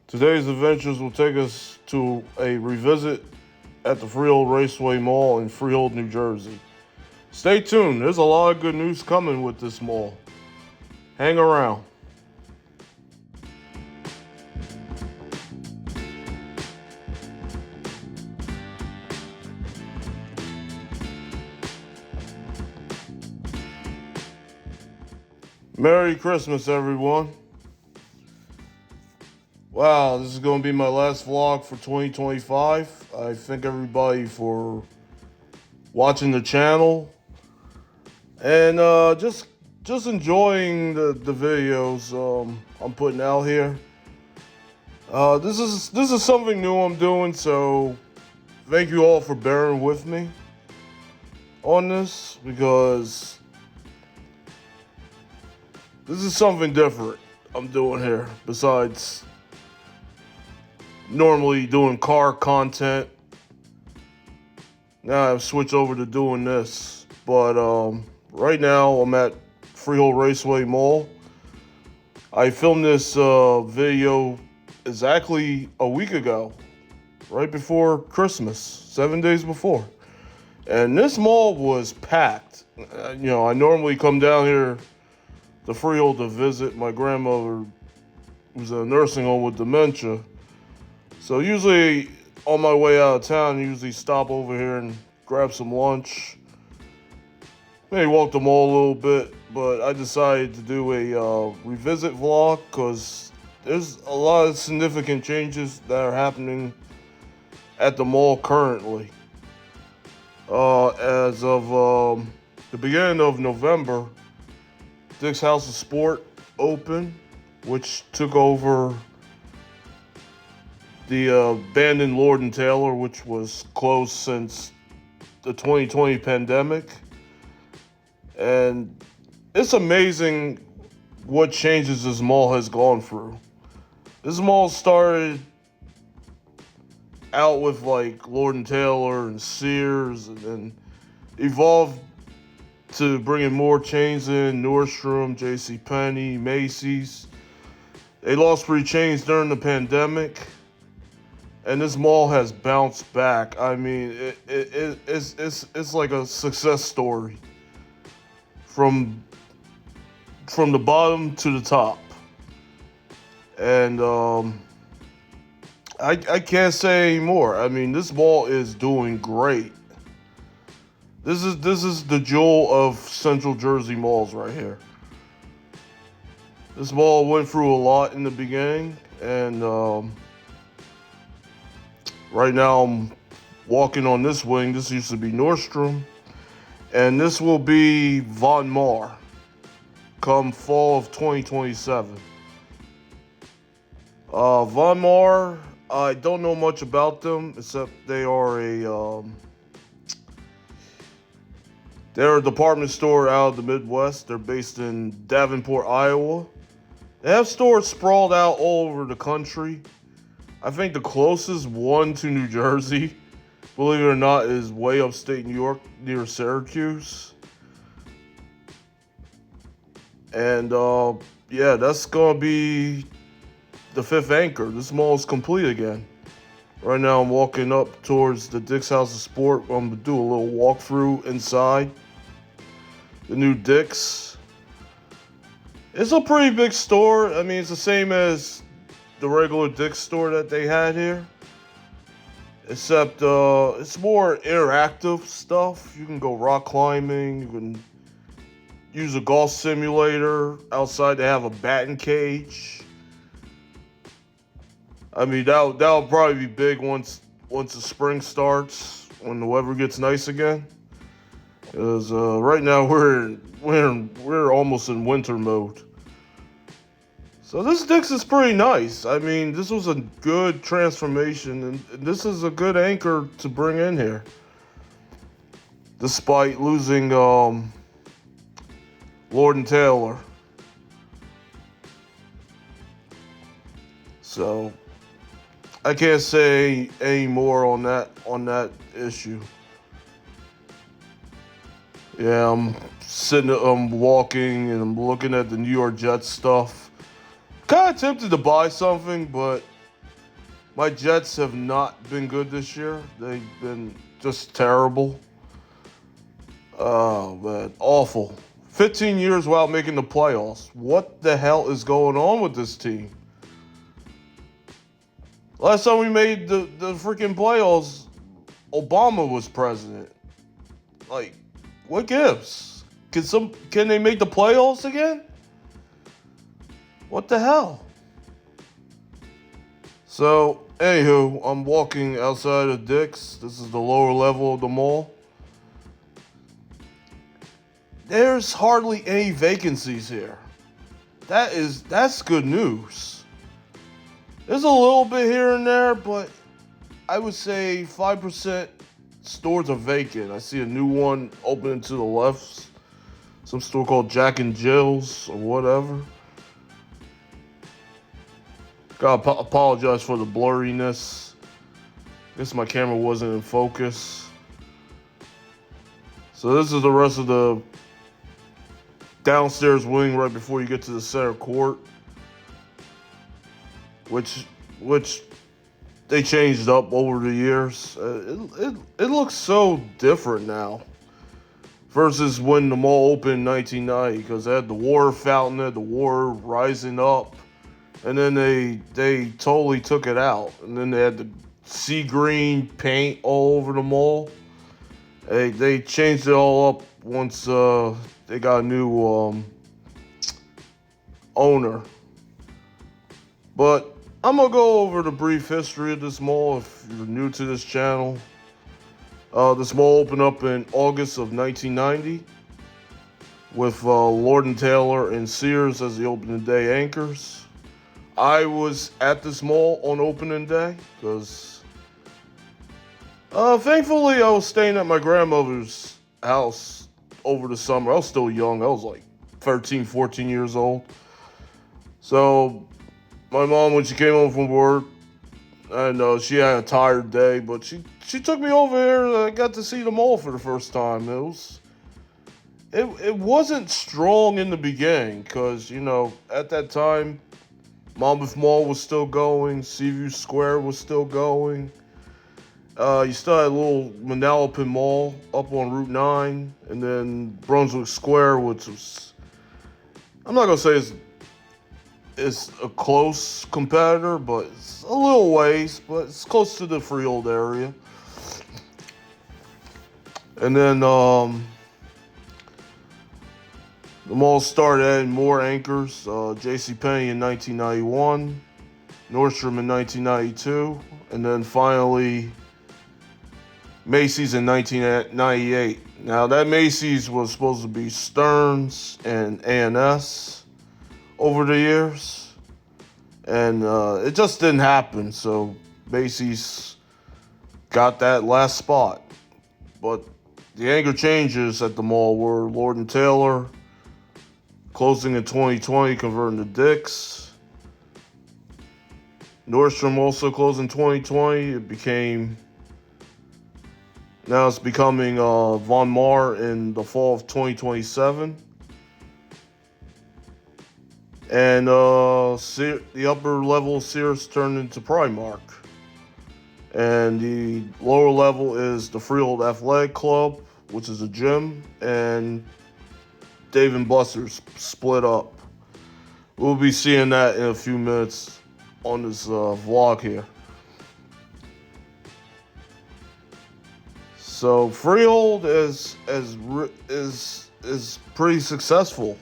Today's adventures will take us to a revisit at the Freehold Raceway Mall in Freehold, New Jersey. Stay tuned, there's a lot of good news coming with this mall. Hang around. Merry Christmas, everyone. Wow, this is going to be my last vlog for 2025. I thank everybody for watching the channel and just enjoying the videos I'm putting out here. This is something new I'm doing, so thank you all for bearing with me on this because this is something different I'm doing here besides normally doing car content. Now I've switched over to doing this, but right now I'm at Freehold Raceway Mall. I filmed this video exactly a week ago, right before Christmas, 7 days before. And this mall was packed. I normally come down here to Freehold to visit my grandmother, who's in a nursing home with dementia. So usually on my way out of town, I usually stop over here and grab some lunch. Maybe walk the mall a little bit, but I decided to do a revisit vlog because there's a lot of significant changes that are happening at the mall currently. As of the beginning of November, Dick's House of Sport opened, which took over the abandoned Lord and Taylor, which was closed since the 2020 pandemic. And it's amazing what changes this mall has gone through. This mall started out with like Lord and Taylor and Sears, and then evolved to bringing more chains in: Nordstrom, JCPenney, Macy's. They lost 3 chains during the pandemic, and this mall has bounced back. I mean, it's like a success story from the bottom to the top. And I can't say anymore. I mean, this mall is doing great. This is the jewel of Central Jersey malls right here. This mall went through a lot in the beginning, and right now I'm walking on this wing. This used to be Nordstrom, and this will be Von Maur come fall of 2027. Von Maur, I don't know much about them except they're a department store out of the Midwest. They're based in Davenport, Iowa. They have stores sprawled out all over the country. I think the closest one to New Jersey, believe it or not, is way upstate New York near Syracuse. And yeah, that's gonna be the 5th anchor. This mall is complete again. Right now I'm walking up towards the Dick's House of Sport. I'm gonna do a little walkthrough inside the new Dick's. It's a pretty big store. I mean, it's the same as the regular Dick's store that they had here, except it's more interactive stuff. You can go rock climbing. You can use a golf simulator. Outside they have a batting cage. I mean, that'll probably be big once the spring starts, when the weather gets nice again. Because right now we're almost in winter mode. So this Dick's is pretty nice. I mean, this was a good transformation, and this is a good anchor to bring in here, despite losing Lord and Taylor. So I can't say any more on that issue. Yeah, I'm walking and I'm looking at the New York Jets stuff. Kind of tempted to buy something, but My Jets have not been good this year. They've been just terrible. Oh, man, awful. 15 years without making the playoffs. What the hell is going on with this team? Last time we made the freaking playoffs, Obama was president. Like, what gives? Can they make the playoffs again? What the hell? So, anywho, I'm walking outside of Dick's. This is the lower level of the mall. There's hardly any vacancies here. That's good news. There's a little bit here and there, but I would say 5% stores are vacant. I see a new one opening to the left. Some store called Jack and Jill's or whatever. Gotta apologize for the blurriness. Guess my camera wasn't in focus. So this is the rest of the downstairs wing right before you get to the center court, which they changed up over the years. It looks so different now versus when the mall opened in 1990, because they had the water fountain, they had the water rising up, and then they totally took it out, and then they had the sea green paint all over the mall. They changed it all up once they got a new owner. But I'm going to go over the brief history of this mall if you're new to this channel. This mall opened up in August of 1990 with Lord & Taylor and Sears as the opening day anchors. I was at this mall on opening day because thankfully I was staying at my grandmother's house over the summer. I was still young. I was like 13, 14 years old. So my mom, when she came home from work, and she had a tired day, but she took me over here. I got to see the mall for the first time. It wasn't strong in the beginning because, at that time, Monmouth Mall was still going, Seaview Square was still going. You still had a little Manalapan Mall up on Route 9, and then Brunswick Square, which was, I'm not going to say it's a close competitor, but it's a little ways, but it's close to the Freehold area. And then the mall started adding more anchors. JCPenney in 1991, Nordstrom in 1992, and then finally Macy's in 1998. Now that Macy's was supposed to be Stearns and A&S over the years, and it just didn't happen. So Macy's got that last spot. But the anchor changes at the mall were Lord & Taylor closing in 2020, converting to Dick's. Nordstrom also closed in 2020. Now it's becoming Von Maur in the fall of 2027. And the upper level Sears turned into Primark. And the lower level is the Freehold Athletic Club, which is a gym, and Dave & Buster's split up. We'll be seeing that in a few minutes on this vlog here. So Freehold is pretty successful.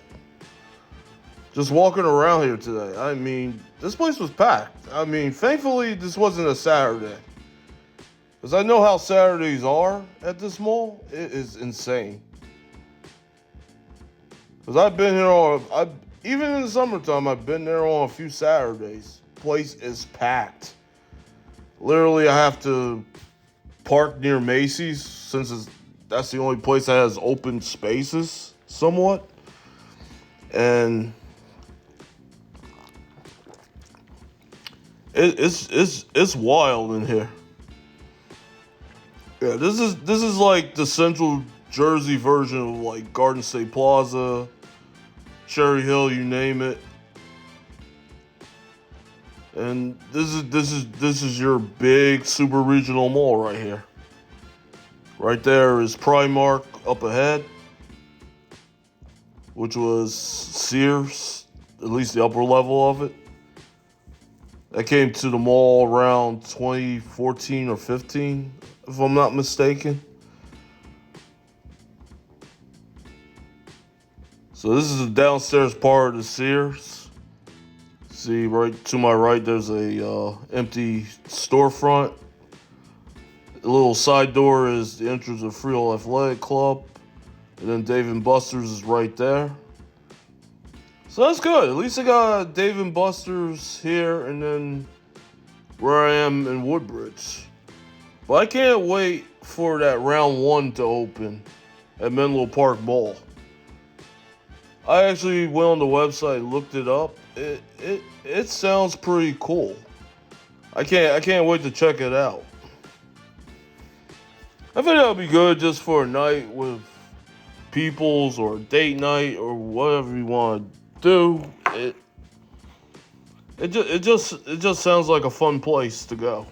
Just walking around here today, I mean, this place was packed. I mean, thankfully this wasn't a Saturday, because I know how Saturdays are at this mall. It is insane. Because I've been here even in the summertime, I've been there on a few Saturdays. Place is packed. Literally, I have to park near Macy's since that's the only place that has open spaces somewhat. And it's wild in here. Yeah, this is like the Central Jersey version of like Garden State Plaza, Cherry Hill, you name it. And this is your big super regional mall right here. Right there is Primark up ahead, which was Sears, at least the upper level of it. That came to the mall around 2014 or 15, if I'm not mistaken. So this is the downstairs part of the Sears. See, right to my right, there's a empty storefront. The little side door is the entrance of Freehold Athletic Club, and then Dave and Buster's is right there. So that's good. At least I got Dave and Buster's here, and then where I am in Woodbridge. But I can't wait for that round one to open at Menlo Park Mall. I actually went on the website and looked it up. It sounds pretty cool. I can't wait to check it out. I think that'll be good just for a night with peoples or a date night or whatever you want to do. It just sounds like a fun place to go.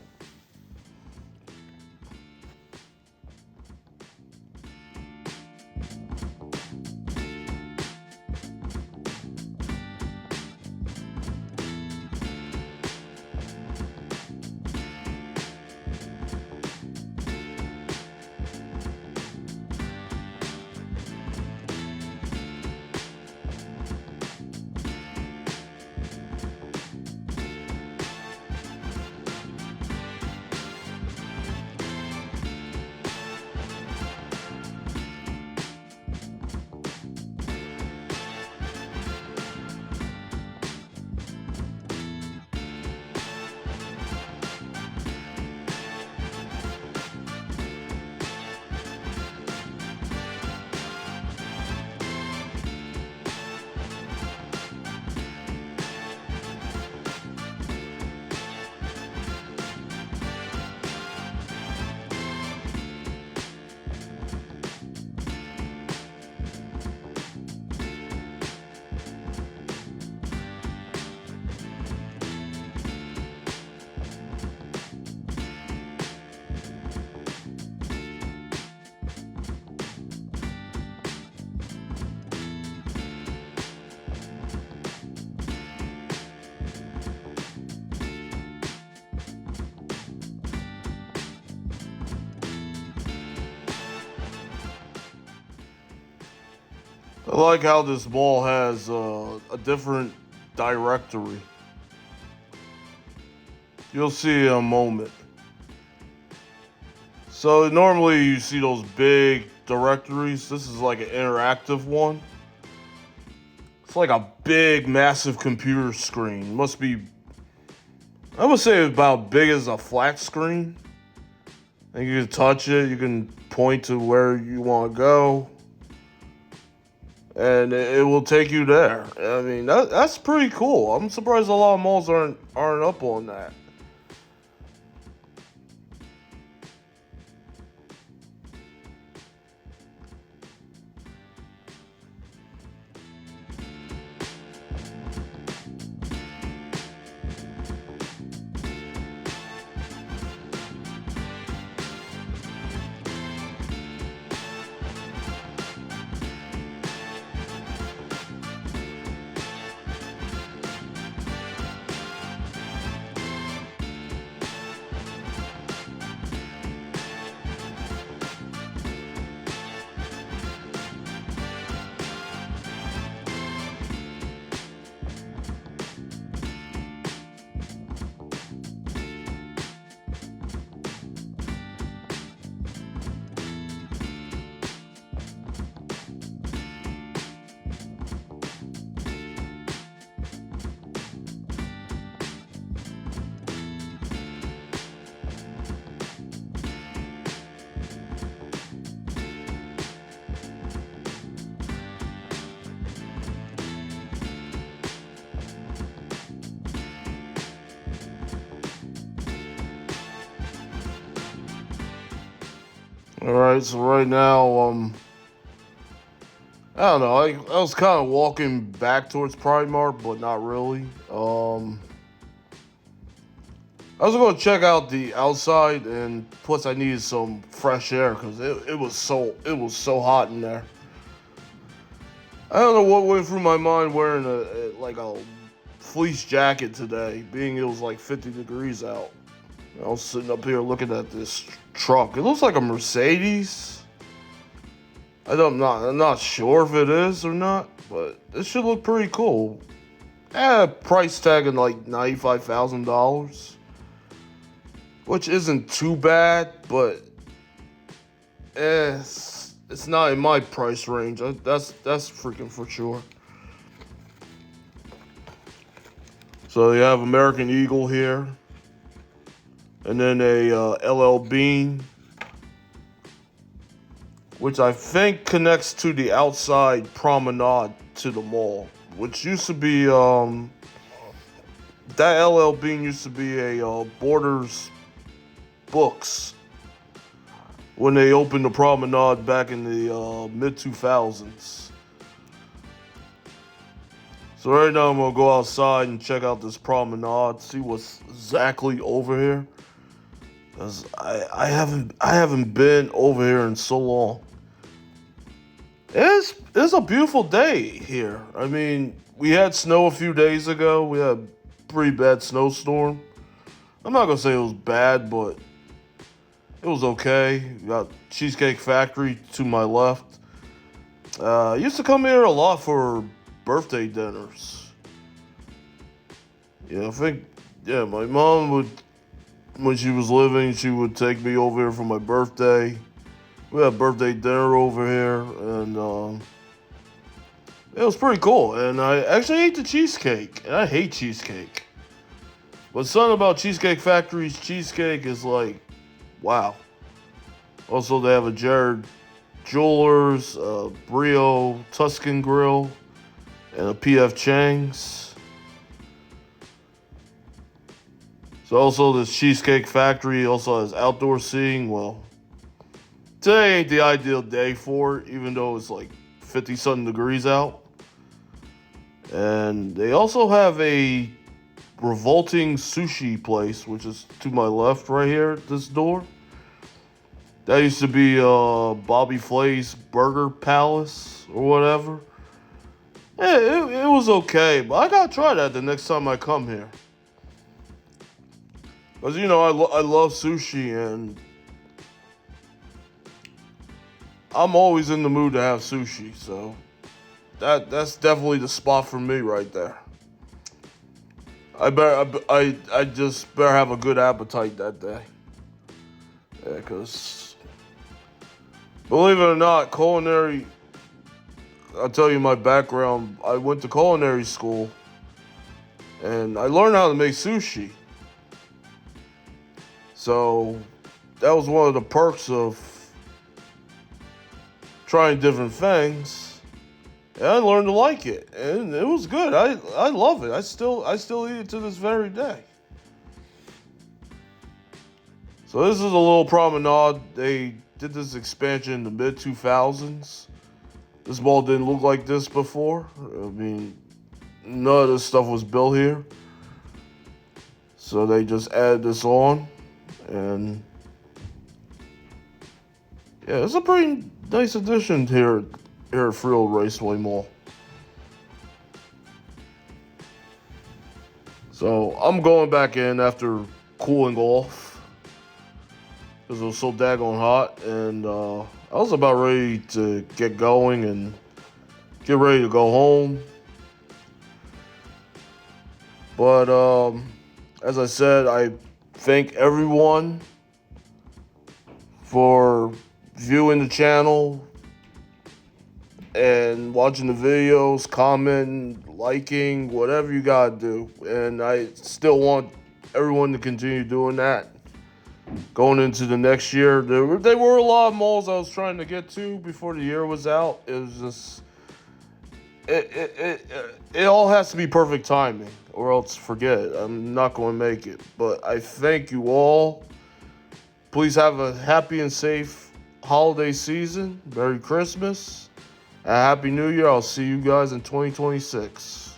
I like how this mall has a different directory. You'll see in a moment. So normally you see those big directories. This is like an interactive one. It's like a big, massive computer screen. It must be, I would say, about big as a flat screen. And you can touch it. You can point to where you want to go, and it will take you there. I mean, that's pretty cool. I'm surprised a lot of malls aren't up on that. All right, so right now, I don't know. I was kind of walking back towards Primark, but not really. I was going to check out the outside, and plus I needed some fresh air because it was so hot in there. I don't know what went through my mind wearing like a fleece jacket today, being it was like 50 degrees out. I was sitting up here looking at this truck. It looks like a Mercedes. I'm not sure if it is or not, but it should look pretty cool. Price tag of like $95,000, which isn't too bad, but it's not in my price range. That's freaking for sure. So you have American Eagle here, and then a LL Bean, which I think connects to the outside promenade to the mall, which used to be that LL Bean used to be a Borders Books when they opened the promenade back in the mid 2000s. So right now I'm gonna go outside and check out this promenade, see what's exactly over here. Cause I haven't been over here in so long. It's a beautiful day here. I mean, we had snow a few days ago. We had a pretty bad snowstorm. I'm not gonna say it was bad, but it was okay. We got Cheesecake Factory to my left. I used to come here a lot for birthday dinners. Yeah, my mom would, when she was living, she would take me over here for my birthday. We had birthday dinner over here, and it was pretty cool. And I actually ate the cheesecake, and I hate cheesecake. But something about Cheesecake Factory's cheesecake is like, wow. Also, they have a Jared Jewelers, Brio Tuscan Grill, and a PF Chang's. So also this Cheesecake Factory also has outdoor seating. Well, today ain't the ideal day for it, even though it's like 50-something degrees out. And they also have a revolting sushi place, which is to my left right here at this door. That used to be Bobby Flay's Burger Palace or whatever. Yeah, it was okay, but I gotta try that the next time I come here. Because, you know, I love sushi, and I'm always in the mood to have sushi, so that's definitely the spot for me right there. I just better have a good appetite that day. Yeah, because believe it or not, culinary, I'll tell you my background. I went to culinary school, and I learned how to make sushi. So that was one of the perks of trying different things, and I learned to like it, and it was good. I love it. I still eat it to this very day. So this is a little promenade. They did this expansion in the mid 2000s. This mall didn't look like this before. I mean, none of this stuff was built here. So they just added this on, and yeah, it's a pretty nice addition here at Freehold Raceway Mall. So I'm going back in after cooling off because it was so daggone hot, and I was about ready to get going and get ready to go home. But as I said, I thank everyone for viewing the channel and watching the videos, commenting, liking, whatever you gotta do. And I still want everyone to continue doing that going into the next year. There were a lot of malls I was trying to get to before the year was out. It was just it all has to be perfect timing, or else forget it. I'm not going to make it. But I thank you all. Please have a happy and safe holiday season. Merry Christmas. And Happy New Year. I'll see you guys in 2026.